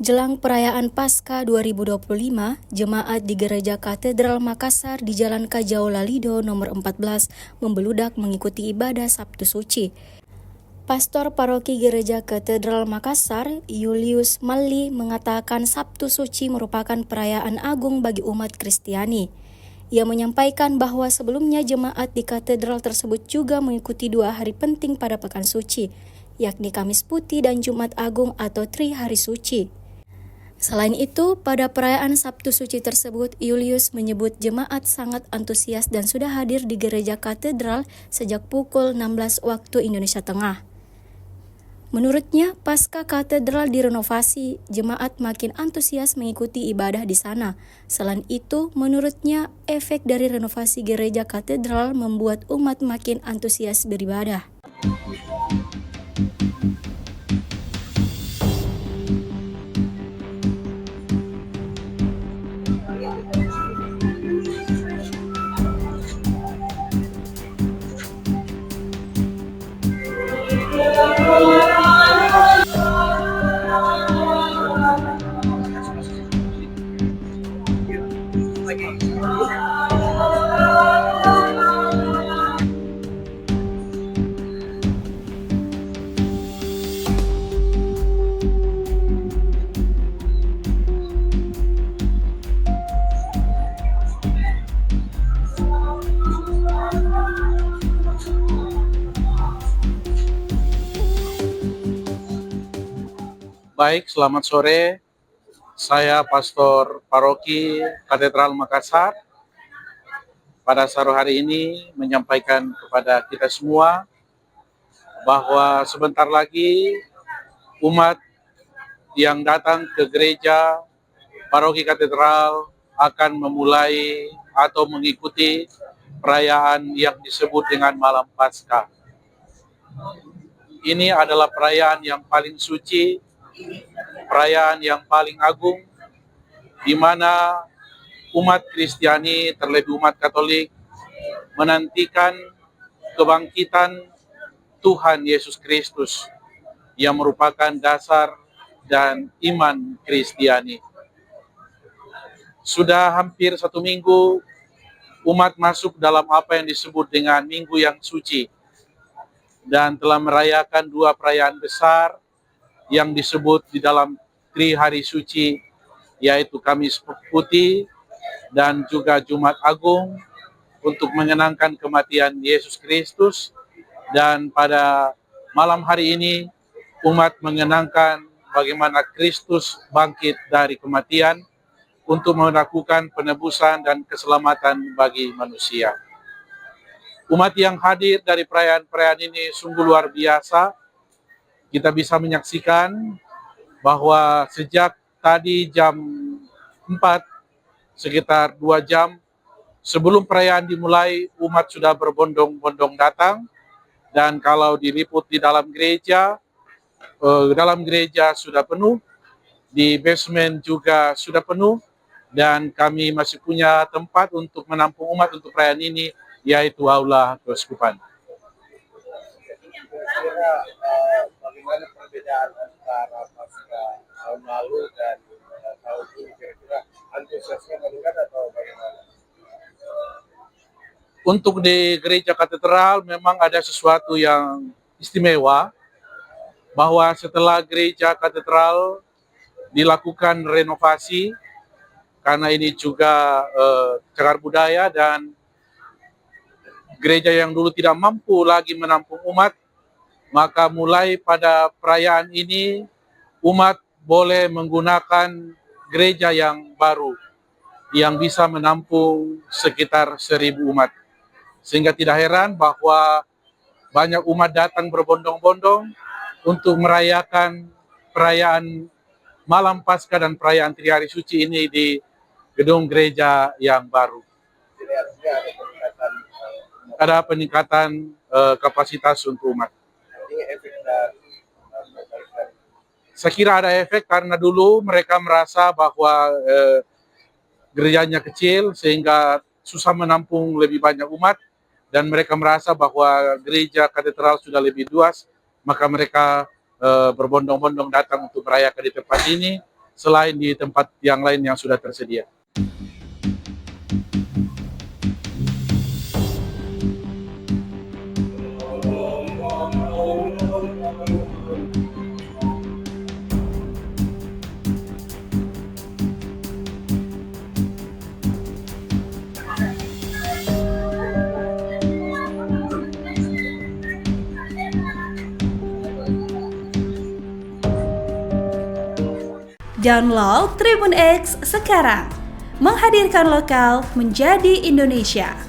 Jelang perayaan Paskah 2025, jemaat di Gereja Katedral Makassar di Jalan Kajau Lalido nomor 14 membeludak mengikuti ibadah Sabtu Suci. Pastor Paroki Gereja Katedral Makassar, Julius Malli, mengatakan Sabtu Suci merupakan perayaan agung bagi umat Kristiani. Ia menyampaikan bahwa sebelumnya jemaat di katedral tersebut juga mengikuti 2 hari penting pada Pekan Suci, yakni Kamis Putih dan Jumat Agung atau Tri Hari Suci. Selain itu, pada perayaan Sabtu Suci tersebut, Julius menyebut jemaat sangat antusias dan sudah hadir di gereja katedral sejak pukul 16 waktu Indonesia Tengah. Menurutnya, pasca katedral direnovasi, jemaat makin antusias mengikuti ibadah di sana. Selain itu, menurutnya, efek dari renovasi gereja katedral membuat umat makin antusias beribadah. Baik, selamat sore. Saya Pastor Paroki Katedral Makassar. Pada sore hari ini menyampaikan kepada kita semua bahwa sebentar lagi umat yang datang ke gereja Paroki Katedral akan memulai atau mengikuti perayaan yang disebut dengan Malam Paskah. Ini adalah perayaan yang paling suci, perayaan yang paling agung, di mana umat Kristiani, terlebih umat Katolik, menantikan kebangkitan Tuhan Yesus Kristus yang merupakan dasar dan iman Kristiani. Sudah hampir 1 minggu umat masuk dalam apa yang disebut dengan Minggu yang Suci dan telah merayakan 2 perayaan besar yang disebut di dalam Tri Hari Suci, yaitu Kamis Putih dan juga Jumat Agung untuk mengenangkan kematian Yesus Kristus. Dan pada malam hari ini umat mengenangkan bagaimana Kristus bangkit dari kematian untuk melakukan penebusan dan keselamatan bagi manusia. Umat yang hadir dari perayaan-perayaan ini sungguh luar biasa. Kita bisa menyaksikan bahwa sejak tadi jam 4, sekitar 2 jam sebelum perayaan dimulai, umat sudah berbondong-bondong datang. Dan kalau diliput di dalam gereja sudah penuh, di basement juga sudah penuh, dan kami masih punya tempat untuk menampung umat untuk perayaan ini, yaitu Aula Keuskupan. Bagaimana perbedaan antara Paskah tahun lalu dan tahun ini, kira-kira antusiasnya meningkat atau bagaimana? Untuk di gereja katedral memang ada sesuatu yang istimewa, bahwa setelah gereja katedral dilakukan renovasi, karena ini juga cagar budaya dan gereja yang dulu tidak mampu lagi menampung umat, maka mulai pada perayaan ini umat boleh menggunakan gereja yang baru yang bisa menampung sekitar 1.000 umat. Sehingga tidak heran bahwa banyak umat datang berbondong-bondong untuk merayakan perayaan Malam Paskah dan perayaan Tri Hari Suci ini di gedung gereja yang baru. Ada peningkatan kapasitas untuk umat. Saya kira ada efek karena dulu mereka merasa bahwa gerejanya kecil sehingga susah menampung lebih banyak umat, dan mereka merasa bahwa gereja katedral sudah lebih luas, maka mereka berbondong-bondong datang untuk merayakan di tempat ini. selain di tempat yang lain yang sudah tersedia. Download Tribun X sekarang, menghadirkan lokal menjadi Indonesia.